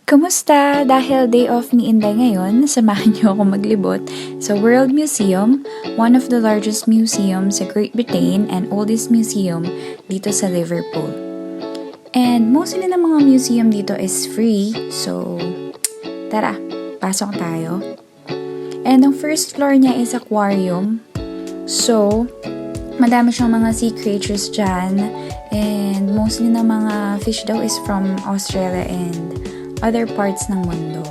Kamusta? Dahil day off ni Inday ngayon, samahan niyo ako maglibot sa World Museum, one of the largest museums sa Great Britain and oldest museum dito sa Liverpool. And mostly ng mga museum dito is free, so tara, pasok tayo. And ang first floor niya is aquarium. So, madami siyang mga sea creatures dyan. And mostly na mga fish daw is from Australia and other parts ng mundo.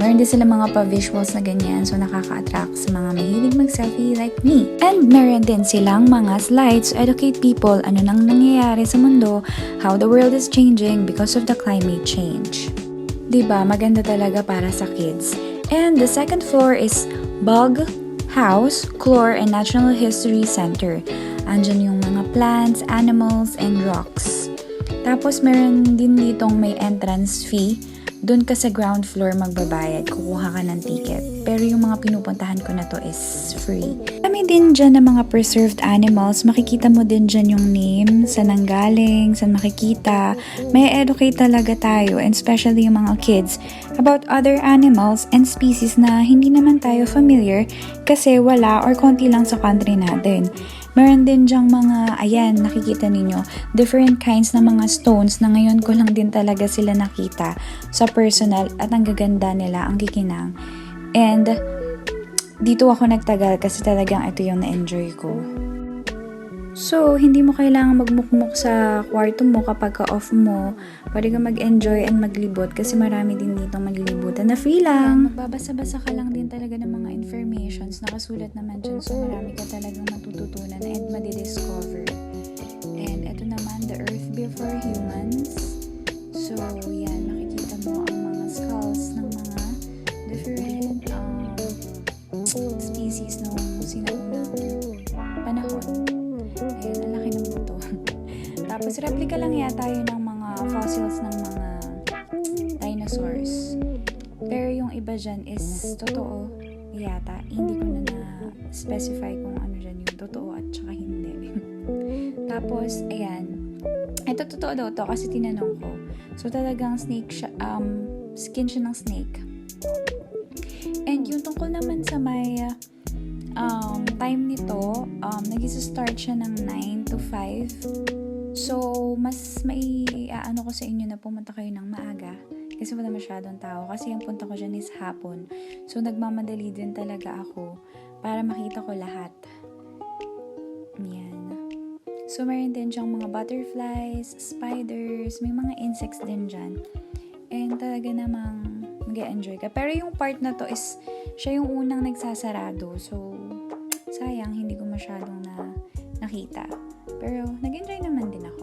Meron din sila mga pa-visuals na ganyan, so nakaka-attract sa mga mahilig mag-selfie like me. And meron din silang mga slides to educate people ano nang nangyayari sa mundo, how the world is changing because of the climate change. Diba, maganda talaga para sa kids. And the second floor is Bug House, Chlor and Natural History Center. Andyan yung mga plants, animals, and rocks. Tapos meron din ditong may entrance fee. Doon ka sa ground floor magbabayad, kukuha ka ng ticket. Pero yung mga pinupuntahan ko na to is free. Kami din dyan ng mga preserved animals. Makikita mo din dyan yung name, saan nanggaling, saan makikita. May educate talaga tayo, and especially yung mga kids, about other animals and species na hindi naman tayo familiar kasi wala or konti lang sa country natin. Meron din dyang mga, ayan, nakikita ninyo, different kinds na mga stones na ngayon ko lang din talaga sila nakita sa personal at ang gaganda nila, ang kikinang. And dito ako nagtagal kasi talagang ito yung na-enjoy ko. So, hindi mo kailangan magmukmuk sa kwarto mo kapag ka-off mo. Pwede ka mag-enjoy and maglibot kasi marami din dito maglilibutan na free lang. Magbabasa-basa ka lang din talaga ng mga informations. Nakasulat naman dyan, so marami ka talagang matututunan and madidiscover. And ito naman, the Earth Before Humans. So, yan, makikita mo ang mga skulls ng mga different species nung sinaunang panahon. Ayan, ang laki ng buto. Tapos, replica lang yata yun ng mga fossils ng mga dinosaurs. Pero yung iba dyan is totoo yata. Hindi ko na na-specify kung ano dyan yung totoo at saka hindi. Tapos, ayan. Ito totoo daw to kasi tinanong ko. So, talagang snake siya, skin siya ng snake. And yung tungkol naman sa may time nito, nag-start siya ng 9 to 5. So, mas ano ko sa inyo na pumunta kayo ng maaga kasi wala masyadong tao. Kasi yung punta ko dyan is hapon. So, nagmamadali din talaga ako para makita ko lahat. Yan. So, meron din dyang mga butterflies, spiders, may mga insects din dyan. And talaga namang mag-enjoy ka. Pero yung part na to is, siya yung unang nagsasarado. So, sayang, hindi ko masyadong nakita. Pero, nag-enjoy naman din ako.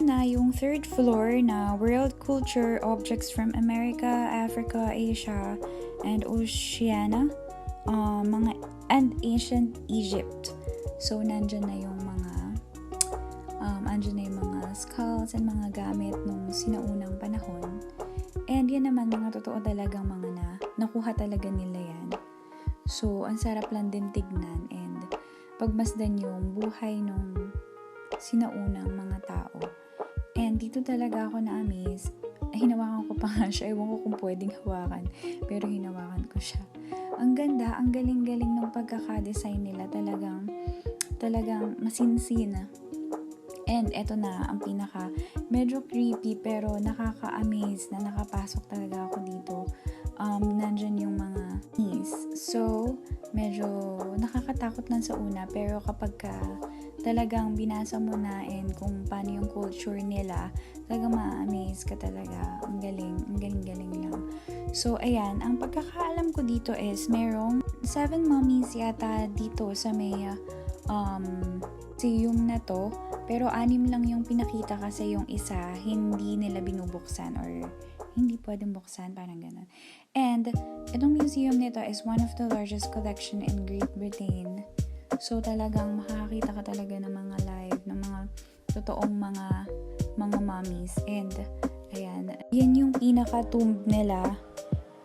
Na yung third floor na World Culture Objects from America, Africa, Asia, and Oceania, and Ancient Egypt. So, nandyan na yung mga skulls and mga gamit nung sinaunang panahon. And yan naman, mga totoo talagang mga nakuha talaga nila yan. So, ang sarap lang din tignan and pagmasdan yung buhay nung sinaunang mga tao. And dito talaga ako na-amaze. Hinawakan ko pa nga siya. Ewan ko kung pwedeng hawakan. Pero hinawakan ko siya. Ang ganda, ang galing-galing ng pagkaka-design nila. Talagang masinsin. And eto na, ang pinaka, medyo creepy pero nakaka-amaze na nakapasok talaga ako dito. Nandyan yung mga knees. So, medyo nakakatakot lang sa una pero kapag talagang binasa mo na and kung paano yung culture nila, talagang ma-amaze ka talaga. Ang galing lang. So, ayan, ang pagkakaalam ko dito is merong 7 mummies yata dito sa may museum na to. Pero 6 lang yung pinakita kasi yung isa hindi nila binubuksan or hindi pwedeng buksan, parang ganun. And itong museum nito is one of the largest collection in Great Britain. So talagang makakakita ka talaga ng mga live, ng mga totoong mga mummies. And ayan, yan yung pinaka-tomb nila.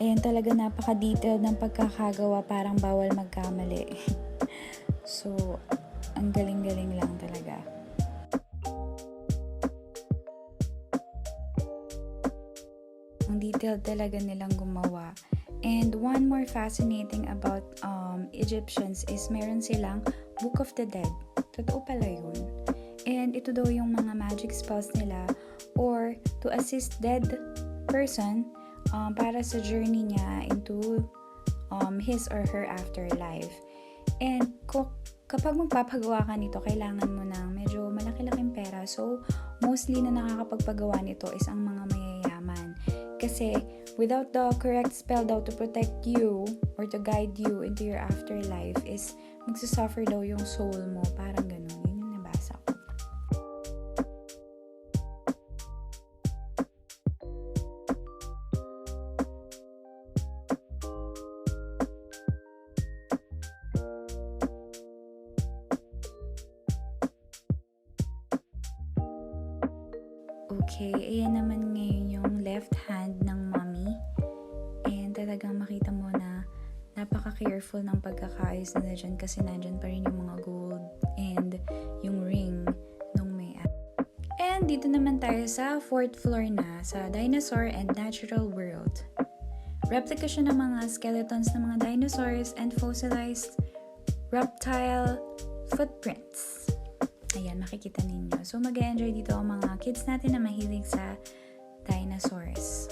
Ayan, talaga napaka-detailed ng pagkakagawa, parang bawal magkamali. So, ang galing-galing lang talaga. Ang detailed talaga nilang gumawa. And one more fascinating about Egyptians is meron silang Book of the Dead. Totoo pala yun. And ito daw yung mga magic spells nila or to assist dead person para sa journey niya into his or her afterlife. And kapag magpapagawa ka nito, kailangan mo ng medyo malaki-laking pera. So, mostly na nakakapagpagawa nito is ang mga mayayaman. Kasi, without the correct spell daw to protect you or to guide you into your afterlife is magsasuffer daw yung soul mo. Parang ganun. Yun yung nabasa ko. Okay, ayan naman ngayon yung left hand ng mommy. And talagang makita mo na napaka-careful ng pagkakaayos nila dyan kasi nandyan pa rin yung mga gold and yung ring nung may And dito naman tayo sa 4th floor na sa Dinosaur and Natural World. Replica siya ng mga skeletons ng mga dinosaurs and fossilized reptile footprints. Ayan, makikita ninyo. So, mag-enjoy dito ang mga kids natin na mahilig sa dinosaurs.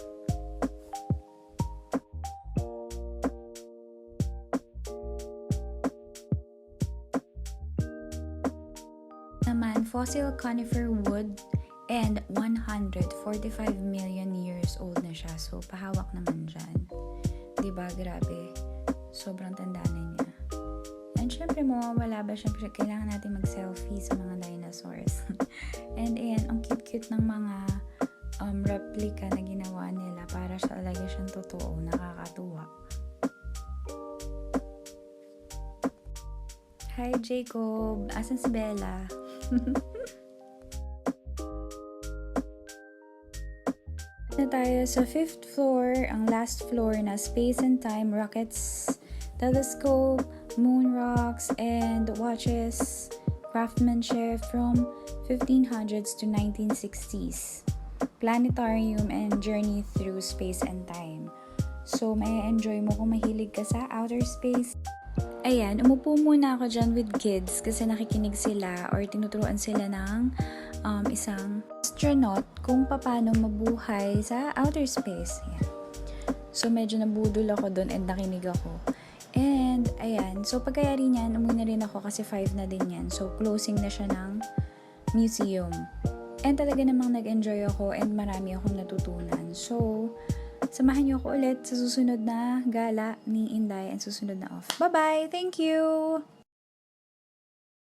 Naman, fossil conifer wood and 145 million years old na siya. So, pahawak naman dyan. Diba? Grabe. Sobrang tanda na niya. And syempre, mawawala ba? Syempre, kailangan natin mag-selfie sa mga dinosaurs. And ayan, ang cute-cute ng mga replica na ginawa nila para siya talaga siyang totoo. Nakakatuwa. Hi, Jacob! Asan si Bella? Na tayo sa 5th floor, ang last floor na Space and Time Rockets, Telescope, moon rocks, and watches craftsmanship from 1500s to 1960s. Planetarium and journey through space and time. So, may enjoy mo kung mahilig ka sa outer space. Ayan, umupo muna ako dyan with kids kasi nakikinig sila or tinuturuan sila ng isang astronaut kung paano mabuhay sa outer space. Ayan. So, medyo nabudol ako doon and nakinig ako. And, ayan. So, pagkayari niyan, umuwi na rin ako kasi 5 na din yan. So, closing na siya ng museum. And talaga namang nag-enjoy ako and marami akong natutunan. So, samahan niyo ako ulit sa susunod na gala ni Inday and susunod na off. Bye-bye! Thank you!